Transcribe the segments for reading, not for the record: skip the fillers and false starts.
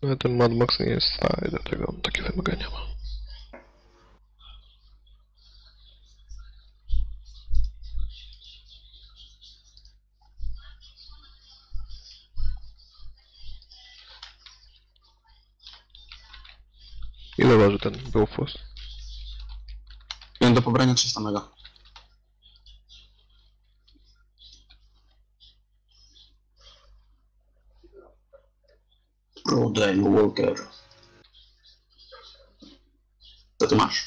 No ten Mad Max nie jest stary, dlatego on takie wymagania ma. Ile waży ten Bofors? Miałem do pobrania 300 mega. Rodale Walker. Co ty masz?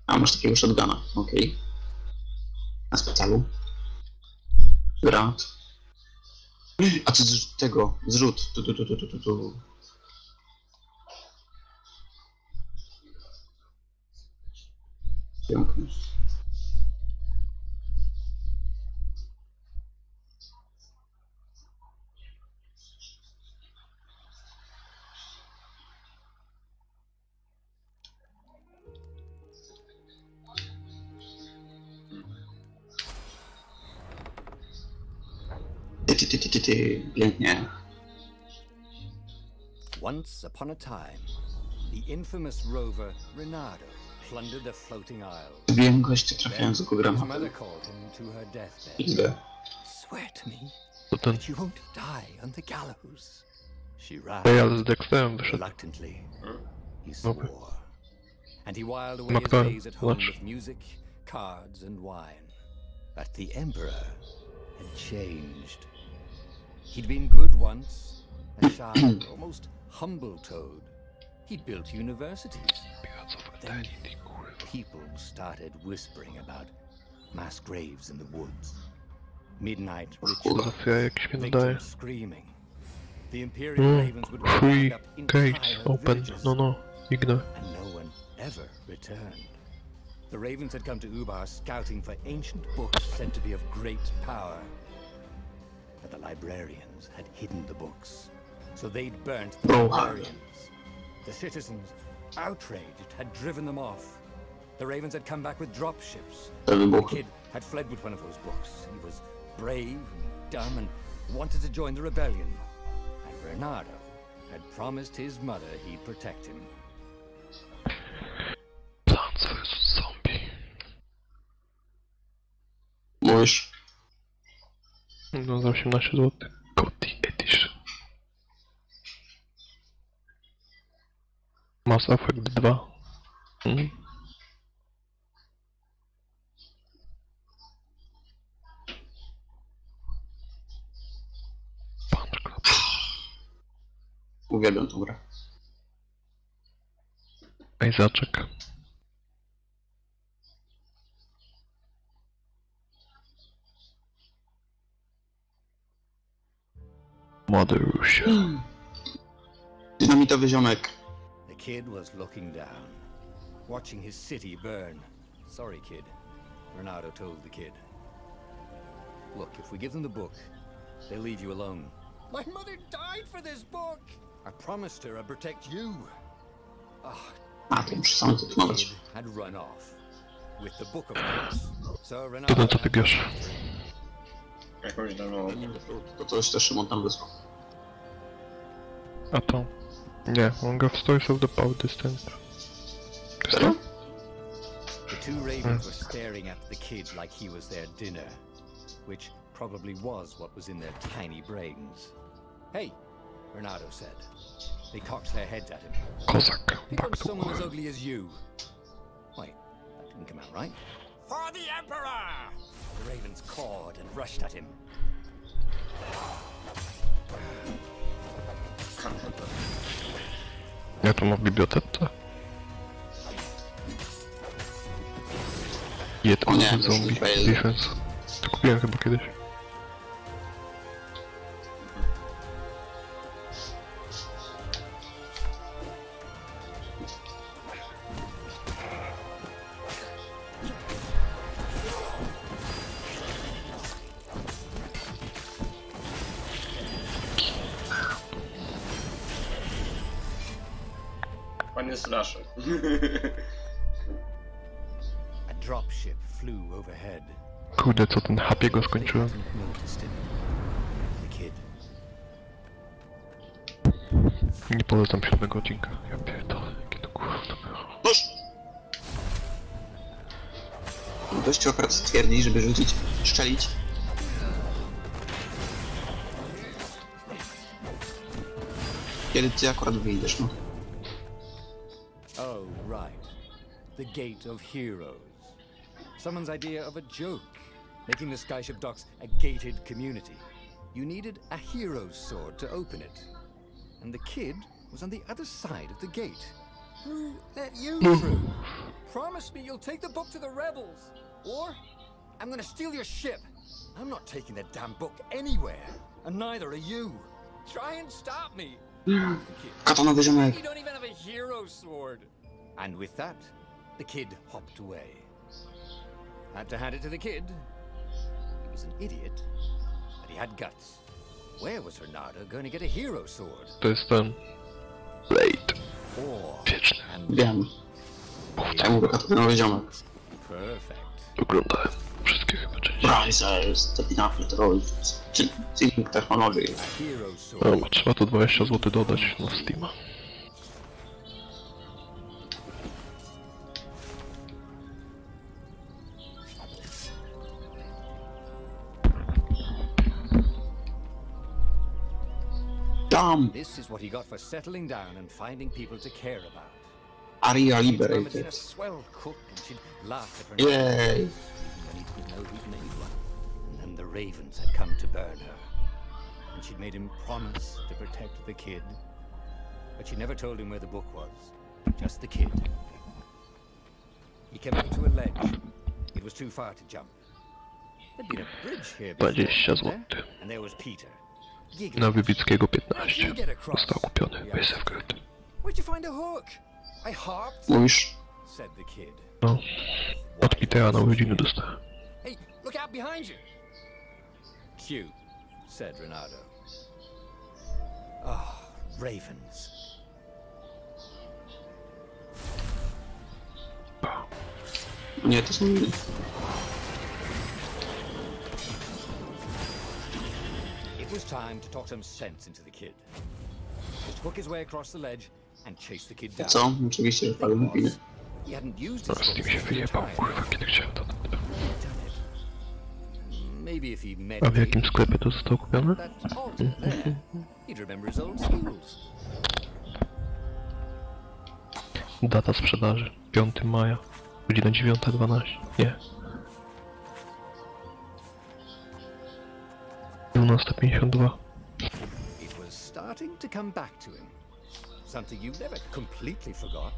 A, masz takiego shotguna, okej. Na specjalu. Granat. A ty tego, zrzut. Tu. Pięknie. Pięknie. Once upon a time, the infamous rover Reynardo plundered the floating isles. Wiem gościa trafiając do His granatem. mother called him to her deathbed. Idę. Swear to me To ten... that you won't die on the gallows. She Ej, ale ran z Dexterem wyszedł. reluctantly. He swore, and he whiled away his McDonald, days at home watch. with music, cards, and wine. But the Emperor had changed. He'd been good once, a shy, almost humble toad. He'd built universities. Then people started whispering about mass graves in the woods. Midnight rituals, Trafia jakiś mi nadaje. victims screaming. The Imperial Ravens would Free round up gates entire open. villages, No, ignore. and no one ever returned. The Ravens had come to Ubar scouting for ancient books said to be of great power. But the librarians had hidden the books, so they'd burnt the librarians. The citizens, outraged, had driven them off. The Ravens had come back with dropships. The kid had fled with one of those books. He was brave and dumb and wanted to join the rebellion. And Bernardo had promised his mother he'd protect him. Plants vs Zombie. Mówisz? No za 18 zł. Cody Edition. Mass Effect 2. Punch Club. Uwielbiam tą grę. Ejzaczek. Młody Rusie. Dynamitowy ziomek. The kid was looking down, watching his city burn. Sorry, kid, Bernardo told the kid. Look, if we give them the book, they'll leave you alone. My mother died for this book! I promised her I'd protect you. A, to muszę sam The zdecydować. kid had run off, with the book of course. So To Reynardo na co ty had grasz? Jakąś darmo. To coś też Szymon tam wysłał. A to... Nie, on gra w Stories of the Power Distance. Serio? The two ravens were staring at the kid like he was their dinner, which probably was what was in their tiny brains. Hey, Bernardo said. They cocked their heads at him. Kozak. Pick on Back to someone as war. ugly as you. Wait, that didn't come out right. For the Emperor! The ravens cawed and rushed at him. Ja to mam w bibliotece. Jed O nie, zombie fail. defense. To kupiłem chyba kiedyś. Panie Slasher. A dropship flew overhead. Kurde, co ten happy go They skończyłem. hadn't noticed him. The kid. Nie polecam 7 odcinka. Ja pierdolę, jakie to gówno było. Noż! Gościu akurat stwierdzi, żeby rzucić, szczelić. Kiedy ty akurat wyjdziesz, no. Oh, right. The Gate of Heroes. Someone's idea of a joke, making the Skyship Docks a gated community. You needed a hero's sword to open it. And the kid was on the other side of the gate. Who let you through? Promise me you'll take the book to the rebels, or I'm gonna steal your ship. I'm not taking that damn book anywhere, and neither are you. Try and stop me. Katanowy ziomek. You don't even have a hero's sword. And with that, the kid hopped away. Had to hand it to the kid. He was an idiot, but he had guts. Where was Renata going to get a hero sword? To jest ten... Blade. Or Wieczny. Wiem. Ja mówię katanowy ziomek. perfect. Oglądałem wszystkie chyba części. Prices, Terminator, Think Technology. A hero sword. Dobra, trzeba to 20 zł dodać na Steama. Damn! This is what he got for settling down and finding people to care about. Aria His mum had been Liberated. a swell cook, and she'd laugh at Renata. Yay! Even when he didn't know who'd made one. And then the ravens had come to burn her. And she'd made him promise to protect the kid. But she never told him where the book was. Just the kid. He came up to a ledge. It was too far to jump. There'd been a bridge here before, 20 wasn't zł. there? And there was Peter. Giggling. Na Wybickiego How'd you 15. get across? Został kupiony. Yeah. Wysewgard. Where'd you find a hook? I hopped, Mówisz? said the kid. No. Od Petera na urodziny dostałem. Hey, look out behind you! Cute, said Renato. Ah, ravens. Nie, to są inne. It was time to talk some sense into the kid. Just hook his way across the ledge and chase the kid down. Co? Oczywiście, że padły na pinę. He hadn't used his Teraz hook Steam się since the wyjebał, time. kurwa, kiedy chciałem to. He'd done it. Maybe if he met A w jakim sklepie to zostało kupione? that altar there, he'd remember his old skills. Data sprzedaży. 5 maja. Godzina 9:12. Nie. 12:52. It was starting to come back to him. Something you never completely forgot,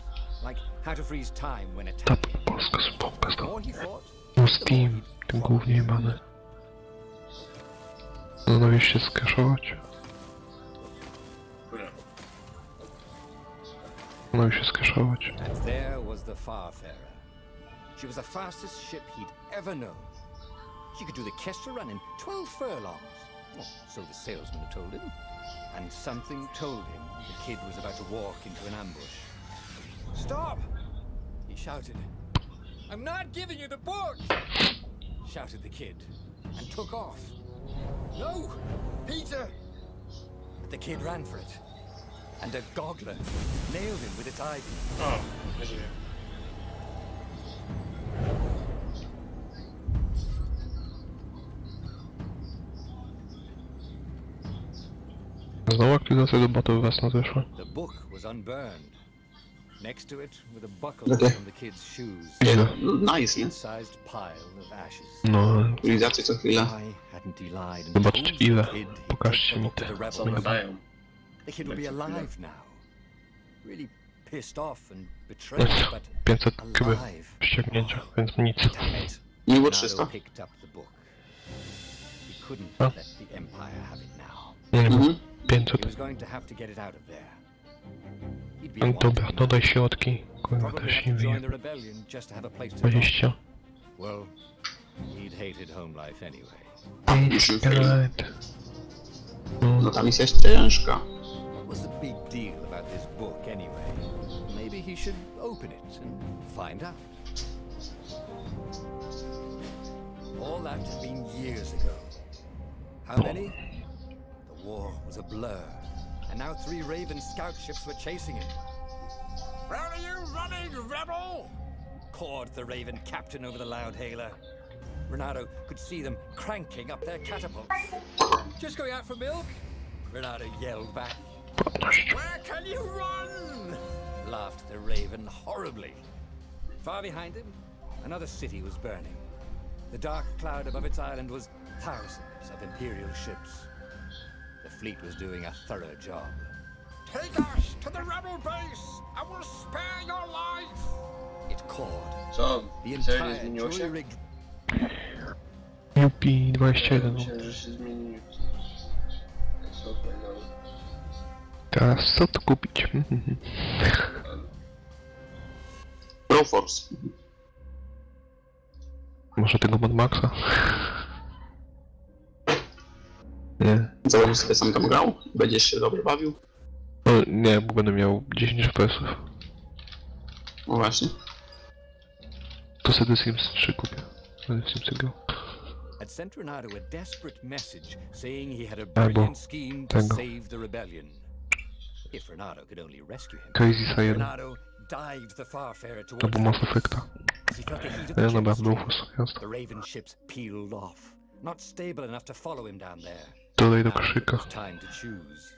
like how to freeze time when Ta attacking. polska spółka The znowu. more he fought, No Steam. Tym głównie jebane. Zastanowisz się skaszować? Kurde. Zastanowisz się skaszować. and there was the Farfarer. She was the fastest ship he'd ever known. She could do the Kestra run in 12 furlongs. Well, so the salesman had told him. And something told him the kid was about to walk into an ambush. Stop! He shouted. I'm not giving you the book! Shouted the kid, and took off. No! Peter! But the kid ran for it. And a goggler nailed him with its ivy. O, nie żyję. Znowu aktywizacja do Battle West nadeszła. The book was unburned. Next to it were the buckles Okay. from the kid's shoes. Źle. No, nice, nie? Kid-sized pile of ashes. No, Cywilizacje co chwilę. Why hadn't he lied and Zobaczcie told the ile. kid he'd Pokażcie take the mi book to te. the rebels? Co one dają? The kid would be Jak co chwilę. alive now. Really pissed off and betrayed, but 500 chyba alive. ściągnięcia, więc nic. Damn it. Nie było Renato 300? picked up the book. He couldn't Huh? let the Empire have it now. No nie ma. Mhm. He 500. was going to have to get it out of there. He'd be a Dobra, wanted dodaj man. środki. Kurwa, Probably też have nie to join wiem. the rebellion just to have a place to 20. Well, he'd hated home life anyway. Skelet. No ta misja jest ciężka. What was the big deal about this book anyway? Maybe he should open it and find out. All that had been years ago. How many? The war was a blur, and now 3 Raven scout ships were chasing him. "Where are you running, rebel?" cawed the Raven captain over the loud hailer. Renato could see them cranking up their catapults. "Just going out for milk?" Renato yelled back. "Where can you run?" laughed the Raven horribly. Far behind him, another city was burning. The dark cloud above its island was thousands of Imperial ships. The fleet was doing a thorough job. "Take us to the rebel base! I will spare your life!" it called. Co? The Serio entire zmieniło się? jury-rigged Yupi 21. Myślałem, że się zmieniło. Co fajnego. Teraz co tu kupić? Proforce. Może tego Mad Maxa? Nie. Założysz sobie sam tam grał? Będziesz się dobrze bawił? No, nie, bo będę miał 10 FPS-ów. No właśnie. To sobie Sims 3 kupię. Będę w Simsy grał. had sent Renato a desperate message saying he had a brilliant scheme to save the rebellion. If Renato could only rescue him. Crazy Saiyan. Renato dived the Farfarer To towards był Mass Effecta. as he felt the heat of Ja the dobra, jet stream. Dofus, jasne. The Raven ships peeled off, not stable enough to follow him down there. Dodaj do Now it koszyka. was time to choose.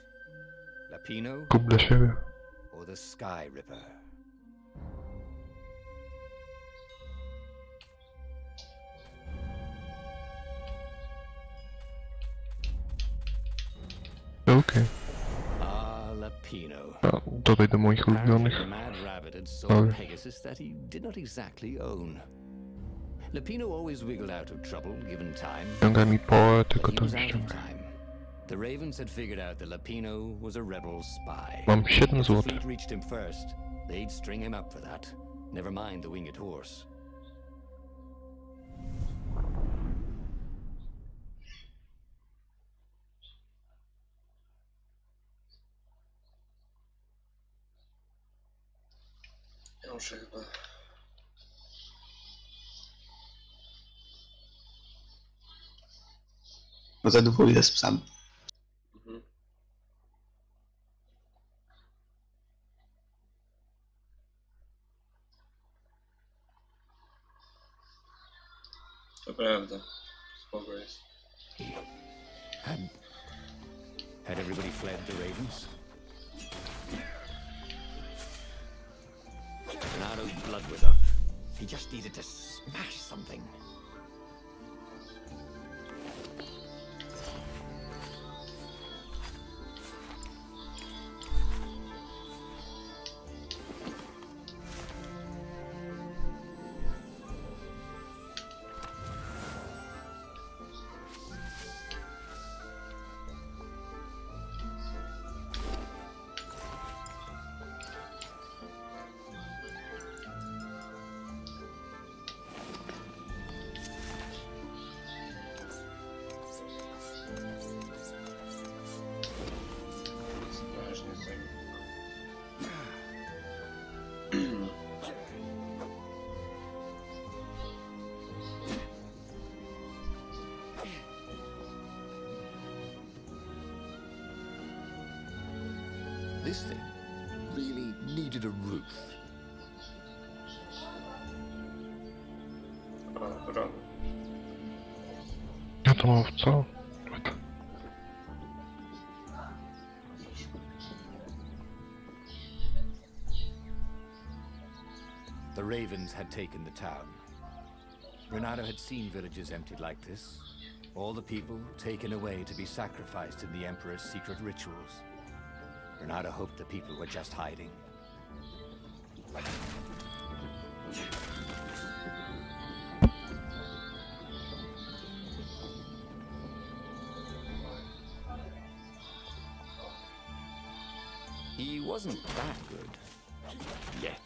Lapino Kup dla siebie. or the Sky Ripper. Okej. Ah, Lapino. A, dodaj do moich ulubionych. Apparently, the Mad Rabbit had sold Ale- Pegasus that he did not exactly own. Lapino always wiggled out of trouble given time. Ściągaj mi połę, But tylko he to was out of ściągaj. time. The Ravens had figured out that Lapino was a rebel spy. Mam 7 If the zł. fleet reached him first, they'd string him up for that. Never mind the winged horse. Ja muszę chyba... Bo za dwóch jest psem. Mhm. To prawda. Spoko jest. Had everybody fled the Ravens? Renato's blood was up. He just needed to smash something. Ważnie tak. This thing really needed a roof. A, rano. Ja to mam w co? The Ravens had taken the town. Renato had seen villages emptied like this. All the people taken away to be sacrificed in the Emperor's secret rituals. Renato hoped the people were just hiding. He wasn't that good. Yet.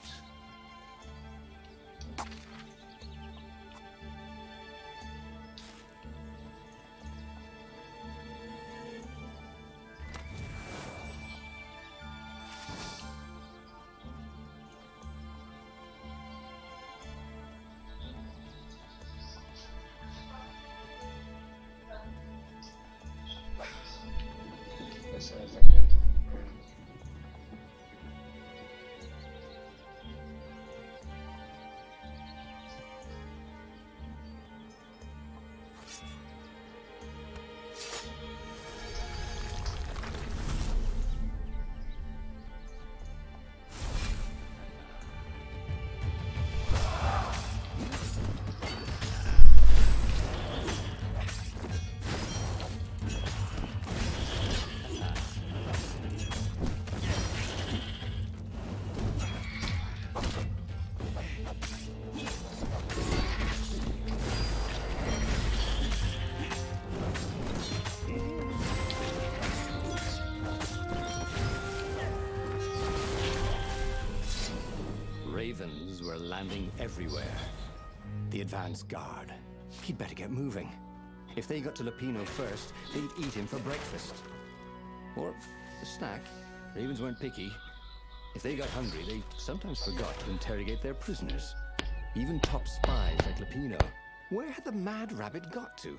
To jest zamknięte. were landing everywhere. The advance guard. He'd better get moving. If they got to Lupino first, they'd eat him for breakfast. Or a snack. Ravens weren't picky. If they got hungry, they sometimes forgot to interrogate their prisoners. Even top spies like Lupino. Where had the mad rabbit got to?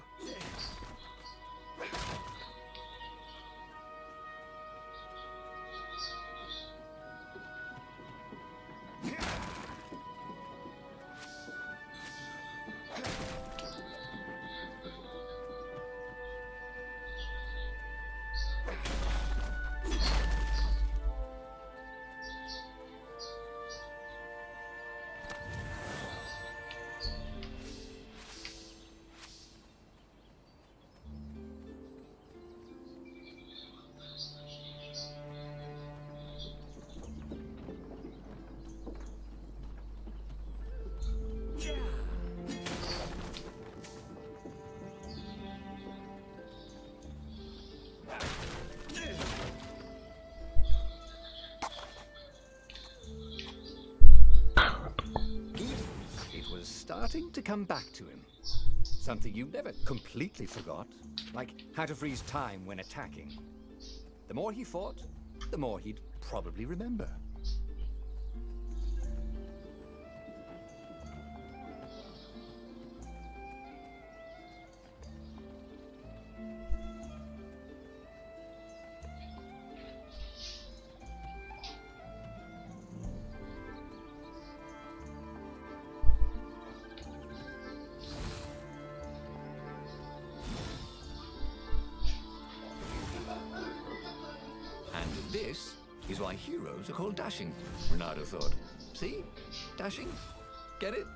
Starting to come back to him. Something you never completely forgot, like how to freeze time when attacking. The more he fought, the more he'd probably remember. This is why heroes are called dashing, Renato thought. See? Dashing? Get it?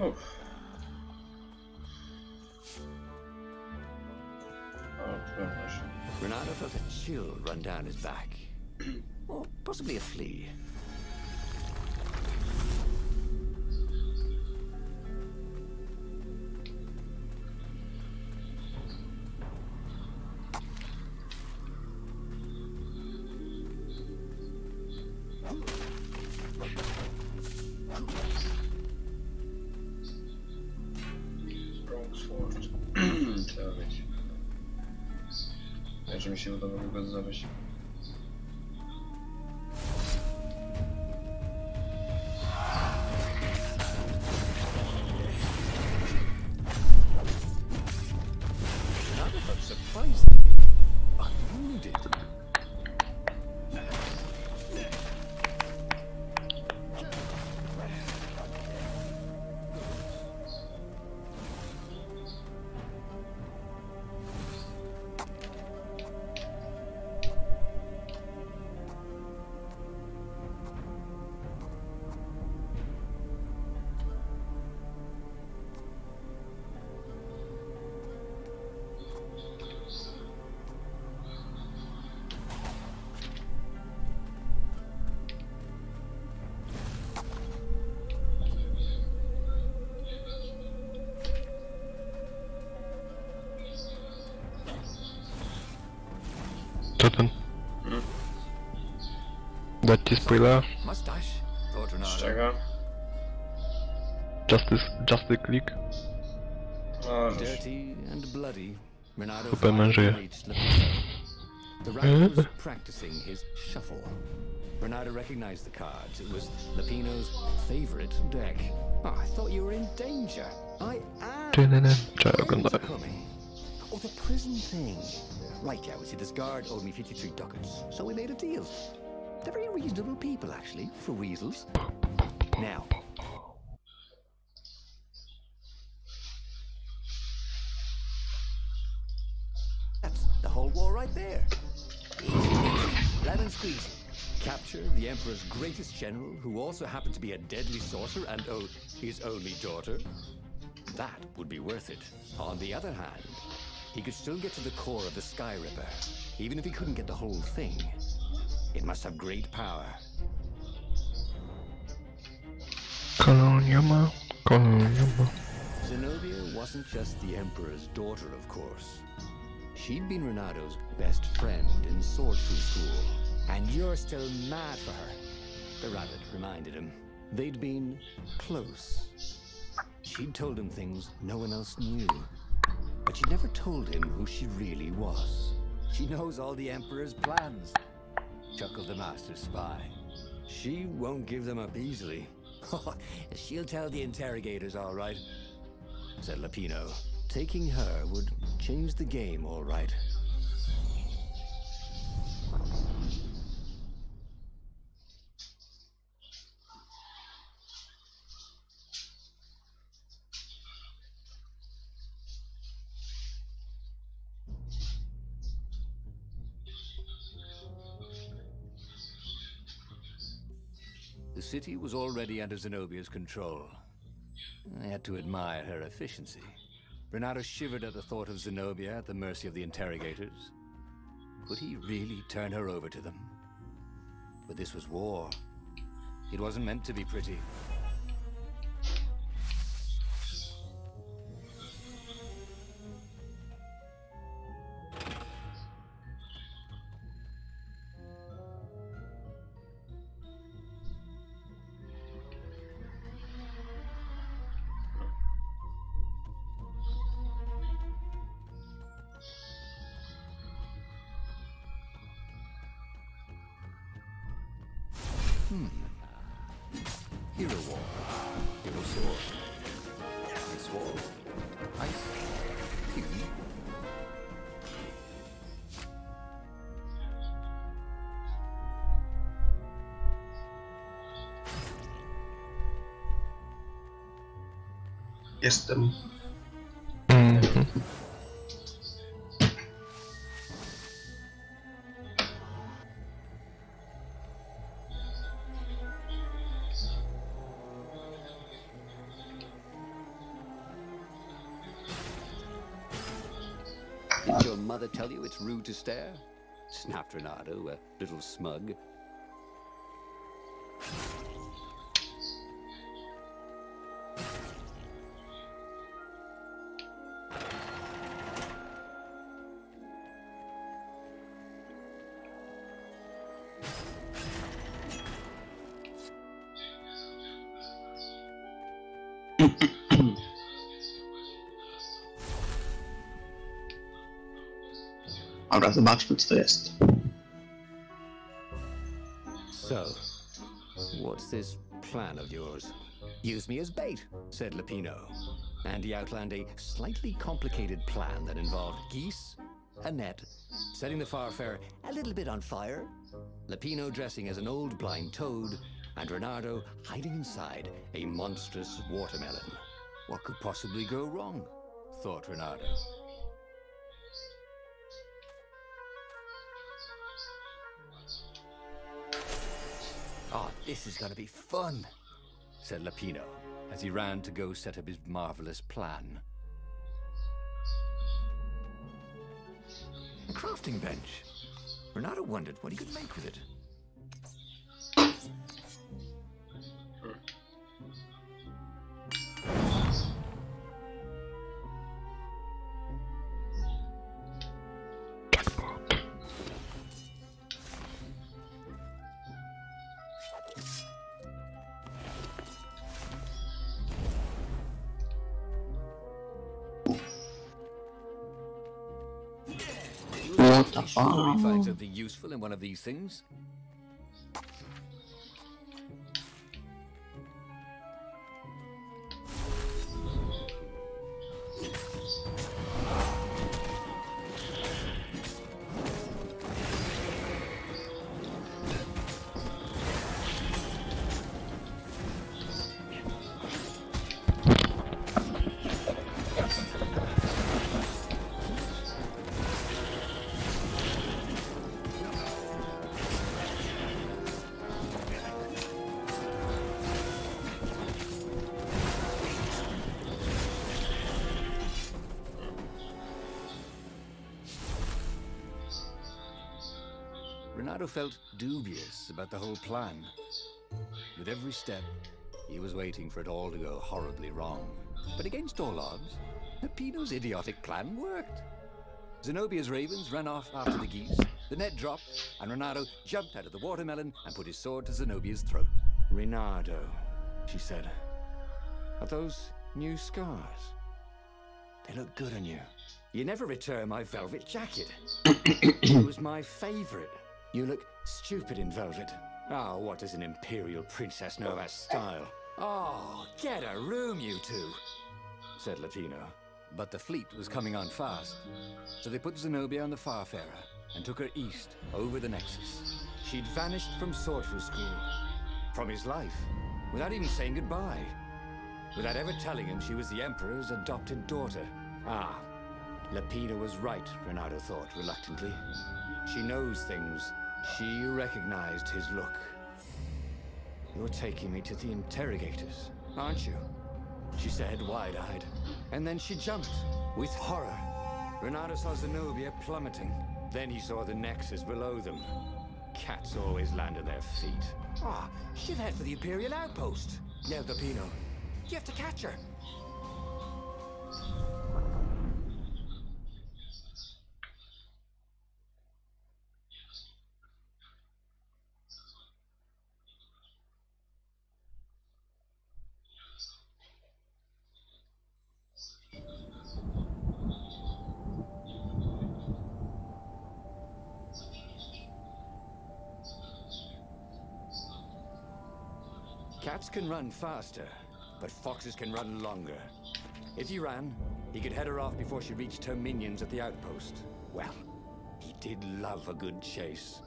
Oh. Oh, gosh. Renato felt a chill run down his back. Or possibly a flea. Że mi się udało go zabić. Co ten? Dać ci spoilera? Z czego? Just a click. O, żeś. Dirty and bloody, Renato Superman finally żyje. reached Lupino. The rat was practicing his shuffle. Renato recognized the cards. It was Lupino's favorite deck. Oh, I thought you were in danger. I am. Cioè, lo When's it contaio. coming? Oh, the prison thing. Right, yeah, see, this guard owed me 53 ducats, so we made a deal. They're very reasonable people, actually, for weasels. Now, that's the whole war right there. Easy peasy, lemon squeezy. Capture the Emperor's greatest general, who also happened to be a deadly sorcerer and owed his only daughter. That would be worth it. On the other hand, he could still get to the core of the Sky Ripper, even if he couldn't get the whole thing. It must have great power. Koloniama. Zenobia wasn't just the Emperor's daughter, of course. She'd been Renato's best friend in swordfu school. And you're still mad for her, the rabbit reminded him. They'd been close. She'd told him things no one else knew. But she'd never told him who she really was. She knows all the Emperor's plans, chuckled the master spy. She won't give them up easily. She'll tell the interrogators, all right, said Lupino. Taking her would change the game, all right. The city was already under Zenobia's control. I had to admire her efficiency. Renato shivered at the thought of Zenobia at the mercy of the interrogators. Could he really turn her over to them? But this was war. It wasn't meant to be pretty. Hero War. Hero Sword. Ice Wall. Ice Cube. Jestem. Did your mother tell you it's rude to stare? Snapped Renato, a little smug. Dobra, zobaczmy co to jest. So, what's this plan of yours? Use me as bait, said Lupino. And he outlined a slightly complicated plan that involved geese, a net, setting the Farfarer a little bit on fire, Lupino dressing as an old blind toad, and Renato hiding inside a monstrous watermelon. What could possibly go wrong? Thought Renato. Oh, this is gonna be fun, said Lupino, as he ran to go set up his marvelous plan. A crafting bench. Renato wondered what he could make with it. What the Sure, he fuck? finds something useful in one of these things. Renato felt dubious about the whole plan. With every step, he was waiting for it all to go horribly wrong. But against all odds, Peppino's idiotic plan worked. Zenobia's ravens ran off after the geese, the net dropped, and Renato jumped out of the watermelon and put his sword to Zenobia's throat. "Renato," she said, "are those new scars? They look good on you. You never return my velvet jacket. It was my favorite. You look stupid in velvet. Oh, what does an imperial princess know about style? Oh, get a room, you two," said Latino. But the fleet was coming on fast, so they put Zenobia on the Farfarer and took her east over the Nexus. She'd vanished from Swordfu School, from his life, without even saying goodbye, without ever telling him she was the Emperor's adopted daughter. Ah, Lapina was right, Renato thought reluctantly. She knows things. She recognized his look. "You're taking me to the interrogators, aren't you?" she said, wide-eyed. And then she jumped, with horror. Renato saw Zenobia plummeting. Then he saw the Nexus below them. Cats always land on their feet. "Ah, she'll head for the Imperial outpost," yelled Peppino. "You have to catch her." Cats can run faster, but foxes can run longer. If he ran, he could head her off before she reached her minions at the outpost. Well, he did love a good chase.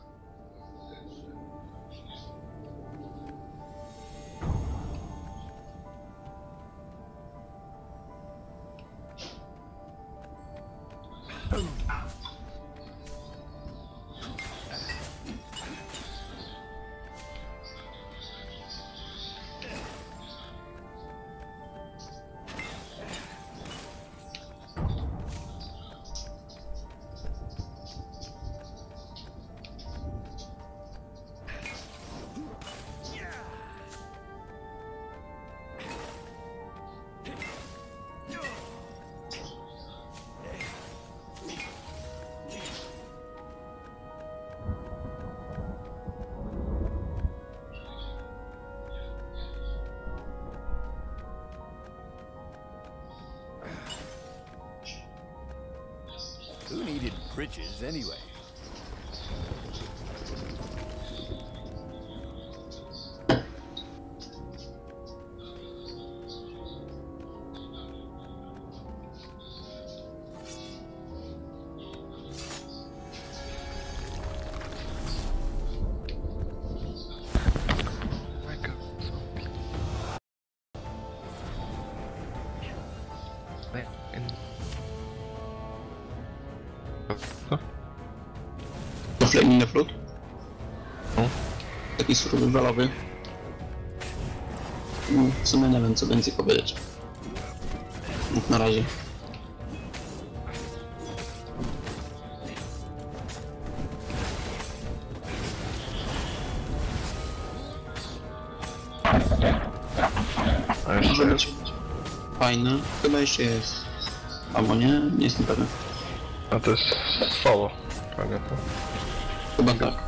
Who needed bridges anyway? Flaming na frut? No. Taki survivalowy. W sumie nie wiem co więcej powiedzieć. Na razie. Może być fajne. Chyba jeszcze jest. Albo nie? Nie jestem pewien. A to jest solo. Fajnie to. Chyba tak.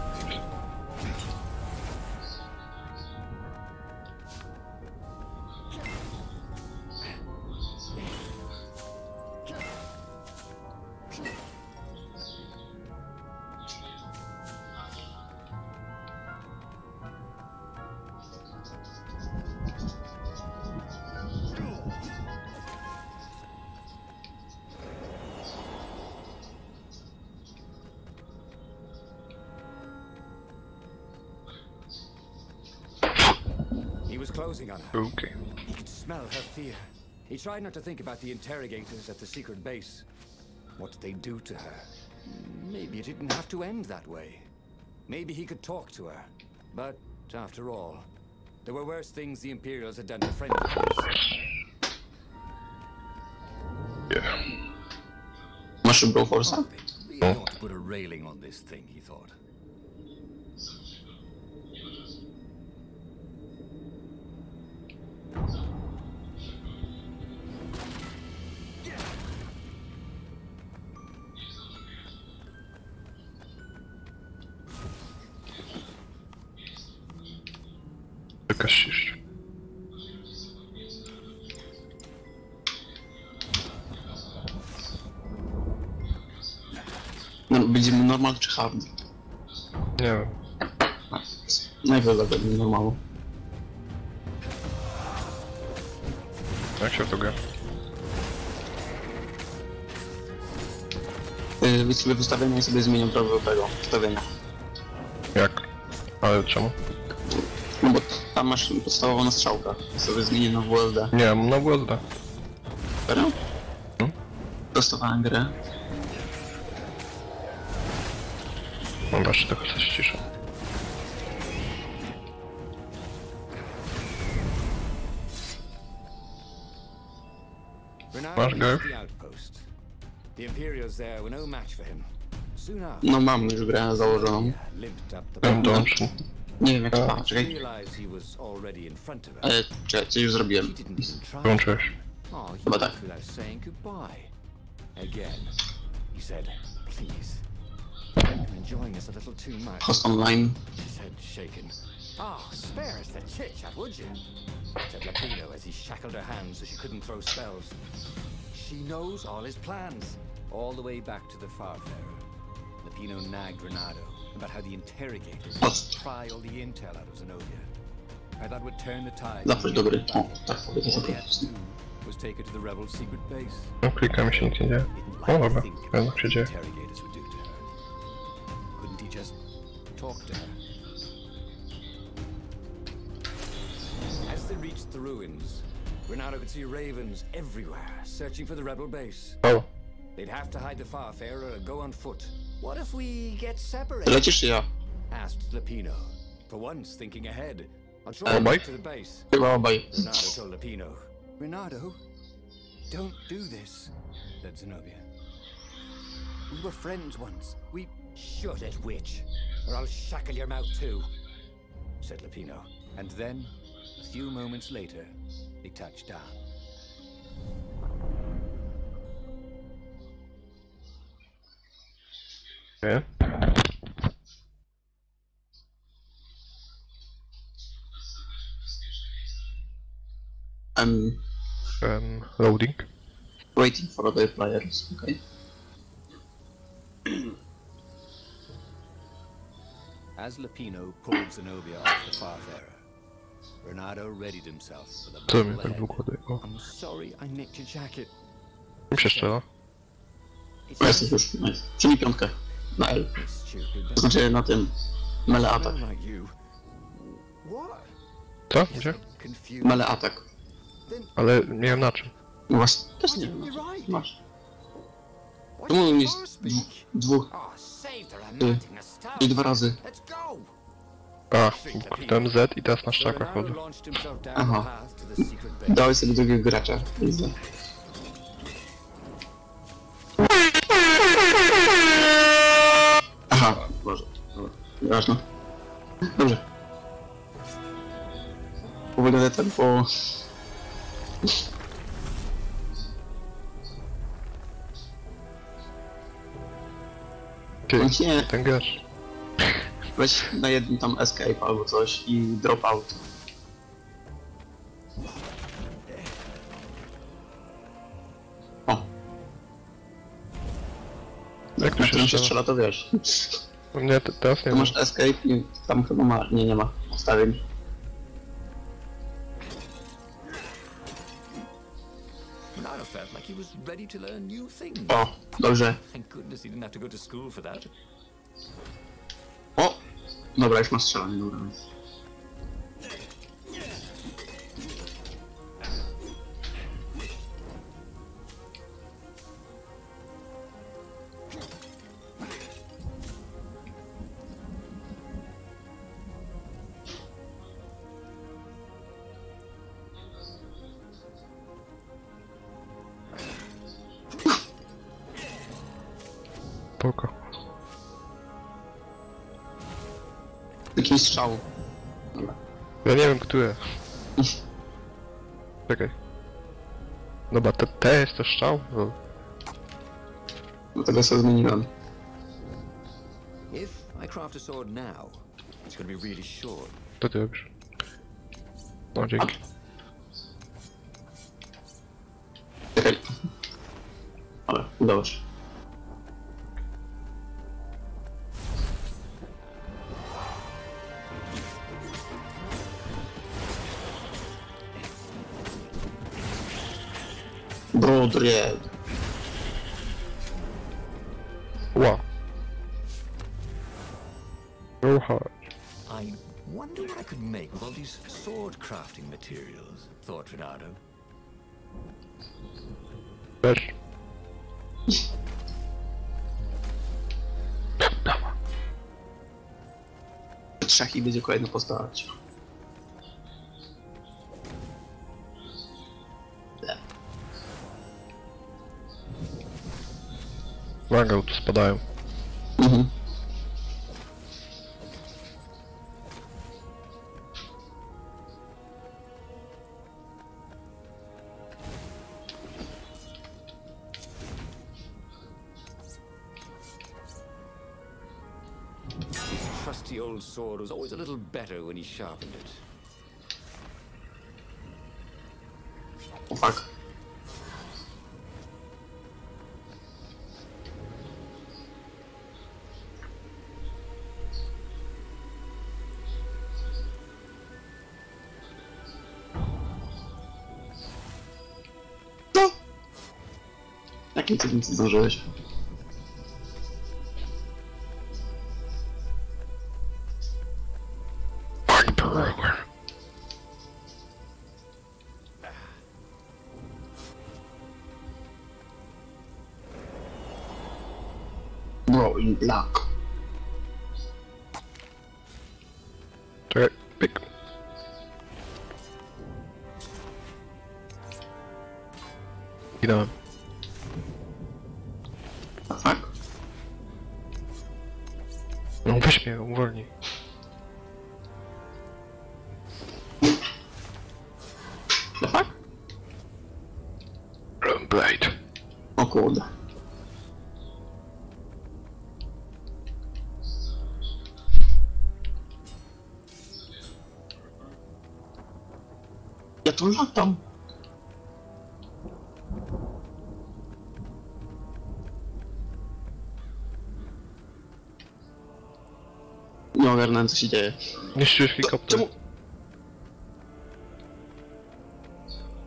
He was closing on her. Okay. He could smell her fear. He tried not to think about the interrogators at the secret base. What did they do to her? Maybe it didn't have to end that way. Maybe he could talk to her. But, after all, there were worse things the Imperials had done to friends of his. Yeah. Masz Broforsa? They really ought to put a railing on this thing, he thought. Kilka ścisz. No, będziemy normal czy hard? Nie wiem. Najpierw zagadnij normalu. Jak się w to gra? Wyjdź sobie w ustawienia i sobie zmienią prawo tego ustawienia. Jak? Ale czemu? No bo tam masz podstawową na strzałkach. Sobie zmienię na WLD. Nie, mam na WSD. Serio? Hmm? Testowałem grę. Mam jeszcze tylko coś ściszę. Masz go? The Imperials there were no match for him. Soon after, No mam już grę założoną. limped up the Mam dołączny. Nie wiem jak to ma, czekaj. realized he was already in front of her. Ale czekaj, coś już zrobiłem. He didn't even try. Wyłączyłeś. Oh, he Chyba left tak. without saying goodbye. Again, he said, "Please, I'm enjoying this a little too much." Host online. His head shaken. Ah, spare us the chit-chat, would you? Said Lapino as he shackled her hands so she couldn't throw spells. She knows all his plans, all the way back to the Farfarer. Lapino nagged Renato about how the interrogators Host. pry all the intel out of Zenobia. How that would turn the tide. Zaproś do gry. O, tak, All powiedział they had to to. do was take her to the rebels' secret base. No klikam i się nic nie dzieje. Didn't O like to dobra, think jednak about się what dzieje. the interrogators would do to her. Couldn't he just talk to her? As they reached the ruins, Renato could see ravens everywhere, searching for the rebel base. O, They'd have to hide the Farfarer or go on foot. What if we get separated? Lecisz czy ja? Asked Lapino, for once thinking ahead. On short Obaj? back to the base. Chyba obaj. Renato told Lapino. Renato, don't do this, said Zenobia. We were friends once. We... Shut it, witch, or I'll shackle your mouth too, said Lapino. And then, a few moments later, they touched down. nie? I'm Loading. waiting for other players, okay? As Lapino pulled Zenobia off the Farfarer, Renato readied himself for the Co mnie battle tak ahead. długo daje? I'm sorry I nicked your jacket. Mi się strzela. It's O, jesteś już, nice. Czyli piątkę. Na L. stupid. To znaczy na tym. Mele atak. Smell like you. What? Co? Gdzie? Confused. Mele atak. Ale nie wiem na czym. No właśnie, też nie wiem. You're right. Masz. Why Czemu did mi you jest first speak? dwóch Oh, saved her. I'm Ty. not in a stab. i 2 razy. Let's go. A, kliknąłem Z i teraz na So szczakach Renato chodzę. launched himself down Aha. the path to the secret base. Dałeś sobie drugiego gracza. Widzę. Aha, Boże. Dobra, nieważne. Dobrze. Powolne tempo. Ty, Nie, ten gracz. weź na jednym tam escape albo coś i drop out. O, Jak tu na się którym się strzela? strzela to wiesz. Nie, teraz nie Tu wiem. masz escape i tam chyba ma, nie ma ustawień. Renato felt like he was ready to learn new things. O, dobrze. Thank goodness he didn't have to go to school for that. O! Dobra, już masz strzelanie, dobra. Spoko. Taki strzał. Dobra. Ja nie wiem, które. Czekaj. Dobra, T jest to strzał? No. Dlatego sobie zmieniłem. If I craft a sword now, it's going to be really short. Co ty robisz? No dzięki. Czekaj. Ale udało się. Brodred. Ła. Go hard. I wonder what I could make with all these sword crafting materials, thought Renato. Też. Trzech i będzie kolejna postać. Uwaga, tu spadają. Mhm. His trusty old sword was always a little better when he sharpened it. O fuck. Co? Jakim cudem ty zdążyłeś? Bro, in black. Czekaj, pyk. Ginąłem. A fuck? No weź mnie, uwolnij. The fuck? Blade. O kurde. Ja tu latam. Nie ogarnąłem, co się dzieje. Niszczyłeś helikopter. Czemu?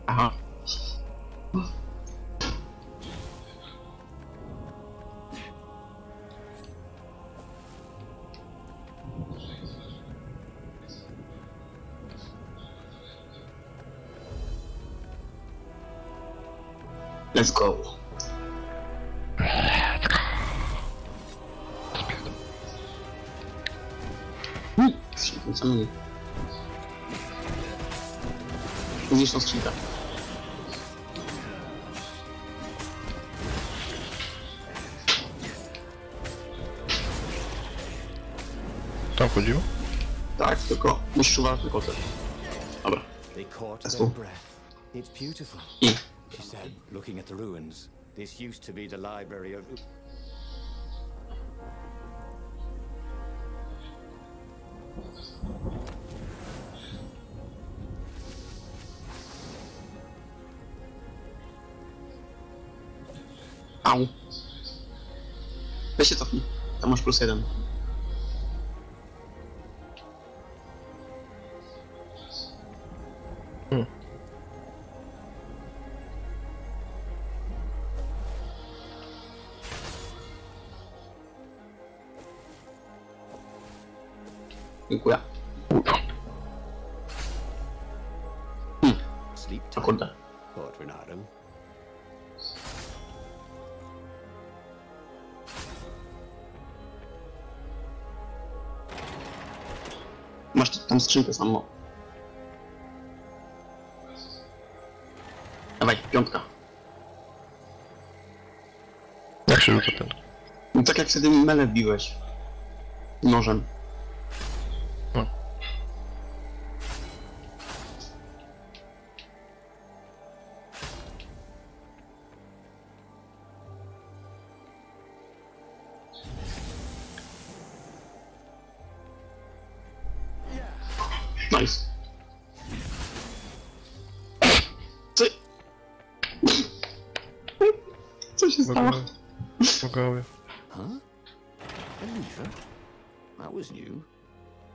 Aha. Let's go. Świetnie. Widzisz tą skrzynkę. Tam chodziło? Tak, tylko musisz uważać tylko ten. Dobra. They caught That's their all. breath. It's beautiful, I she said, looking at the ruins. This used to be the library of... au. Weź się cofnij. Tam masz +1. Dziękuję. Sleep O time, kurde. thought Renato. Masz tam skrzynkę samą. Dawaj, piątka. Jak się rzuca ten? No tak jak wtedy mele biłeś. Nożem. No. Nice. się stało? Bogowie. Huh? A lever? That was new.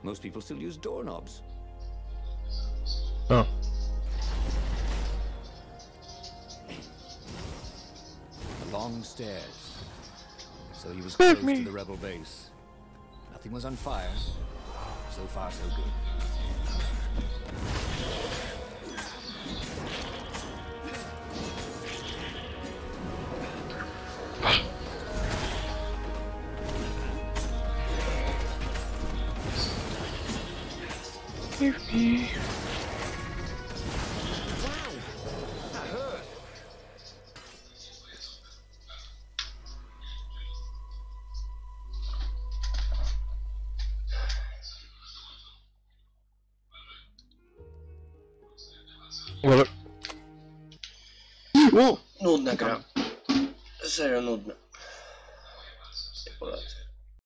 Most people still use doorknobs. A. The long stairs. So he was close to the rebel base. Nothing was on fire. So far, so good. Give me. O! Nudna gra. Serio nudna.